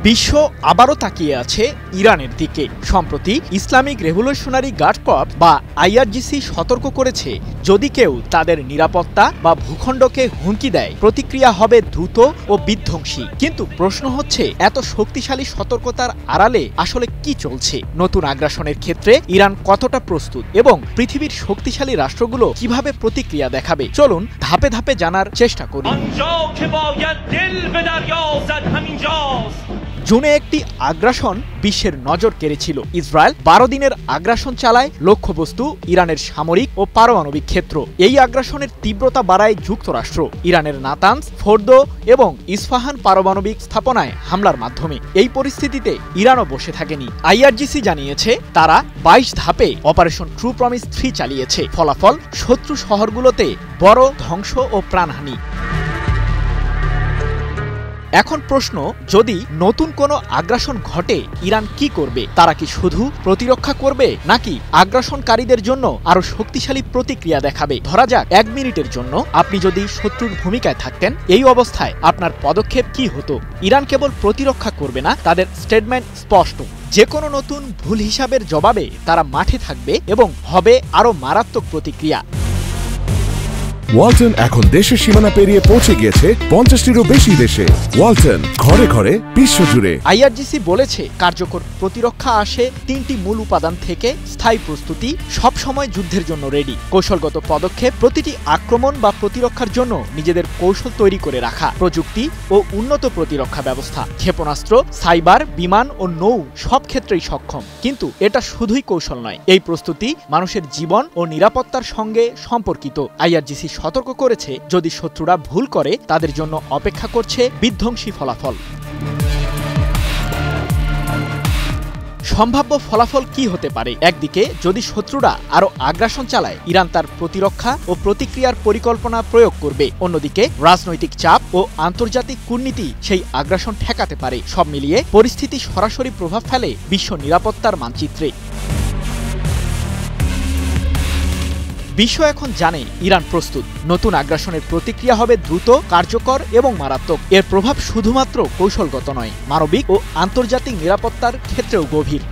বিশ্ব আবারও তাকিয়ে আছে ইরানের দিকে। সম্প্রতি ইসলামিক রেভলিউশনারি গার্ড কর্পস বা আইআরজিসি সতর্ক করেছে, যদি কেউ তাদের নিরাপত্তা বা ভূখণ্ডকে হুমকি দেয়, প্রতিক্রিয়া হবে দ্রুত ও বিধ্বংসী। কিন্তু প্রশ্ন হচ্ছে, এত শক্তিশালী সতর্কতার আড়ালে আসলে কি চলছে? নতুন আগ্রাসনের ক্ষেত্রে ইরান কতটা প্রস্তুত এবং পৃথিবীর শক্তিশালী রাষ্ট্রগুলো কিভাবে প্রতিক্রিয়া দেখাবে? চলুন ধাপে ধাপে জানার চেষ্টা করি। জুনে একটি আগ্রাসন বিশ্বের নজর কেড়েছিল। ইসরায়েল 12 দিনের আগ্রাসন চালায়, লক্ষ্যবস্তু ইরানের সামরিক ও পারমাণবিক ক্ষেত্র। এই আগ্রাসনের তীব্রতা বাড়ায় যুক্তরাষ্ট্র ইরানের নাতানজ, ফোর্দো এবং ইস্পাহান পারমাণবিক স্থাপনায় হামলার মাধ্যমে। এই পরিস্থিতিতে ইরানও বসে থাকেনি। আইআরজিসি জানিয়েছে, তারা 22 ধাপে অপারেশন ট্রু প্রমিস 3 চালিয়েছে। ফলাফল, শত্রু শহরগুলোতে বড় ধ্বংস ও প্রাণহানি। এখন প্রশ্ন, যদি নতুন কোনো আগ্রাসন ঘটে, ইরান কি করবে? তারা কি শুধু প্রতিরক্ষা করবে, নাকি আগ্রাসনকারীদের জন্য আরো শক্তিশালী প্রতিক্রিয়া দেখাবে? ধরা যাক 1 মিনিটের জন্য আপনি যদি শত্রুর ভূমিকায় থাকতেন, এই অবস্থায় আপনার পদক্ষেপ কি হতো? ইরান কেবল প্রতিরক্ষা করবে না, তাদের স্টেটমেন্ট স্পষ্ট। যে কোনো নতুন ভুল হিসাবের জবাবে তারা মাঠে থাকবে এবং হবে আরো মারাত্মক প্রতিক্রিয়া। ওয়ালটন এখন দেশের সীমানা পেরিয়ে পৌঁছে গিয়েছে 50টিরও বেশি দেশে। ওয়ালটন, ঘরে ঘরে, বিশ্বজুড়ে। আইআরজিসি বলেছে, কার্যকর প্রতিরক্ষা আসে 3টি মূল উপাদান থেকে: স্থায়ী প্রস্তুতি, সব সময় যুদ্ধের জন্য রেডি; কৌশলগত পদক্ষেপ, প্রতিটি আক্রমণ বা প্রতিরক্ষার জন্য নিজেদের কৌশল তৈরি করে রাখা; প্রযুক্তি ও উন্নত প্রতিরক্ষা ব্যবস্থা, ক্ষেপণাস্ত্র, সাইবার, বিমান ও নৌ সব ক্ষেত্রেই সক্ষম। কিন্তু এটা শুধুই কৌশল নয়, এই প্রস্তুতি মানুষের জীবন ও নিরাপত্তার সঙ্গে সম্পর্কিত। আইআরজিসি সতর্ক করেছে, যদি শত্রুরা ভুল করে, তাদের জন্য অপেক্ষা করছে বিধ্বংসী ফলাফল। সম্ভাব্য ফলাফল কি হতে পারে? একদিকে, যদি শত্রুরা আরো আগ্রাসন চালায়, ইরান তার প্রতিরক্ষা ও প্রতিক্রিয়ার পরিকল্পনা প্রয়োগ করবে। অন্যদিকে, রাজনৈতিক চাপ ও আন্তর্জাতিক কূটনীতি সেই আগ্রাসন ঠেকাতে পারে। সব মিলিয়ে পরিস্থিতি সরাসরি প্রভাব ফেলে বিশ্ব নিরাপত্তার মানচিত্রে। বিশ্ব এখন জানে ইরান প্রস্তুত। নতুন আগ্রাসনের প্রতিক্রিয়া হবে দ্রুত, কার্যকর এবং মারাত্মক। এর প্রভাব শুধুমাত্র কৌশলগত নয়, মানবিক ও আন্তর্জাতিক নিরাপত্তার ক্ষেত্রেও গভীর।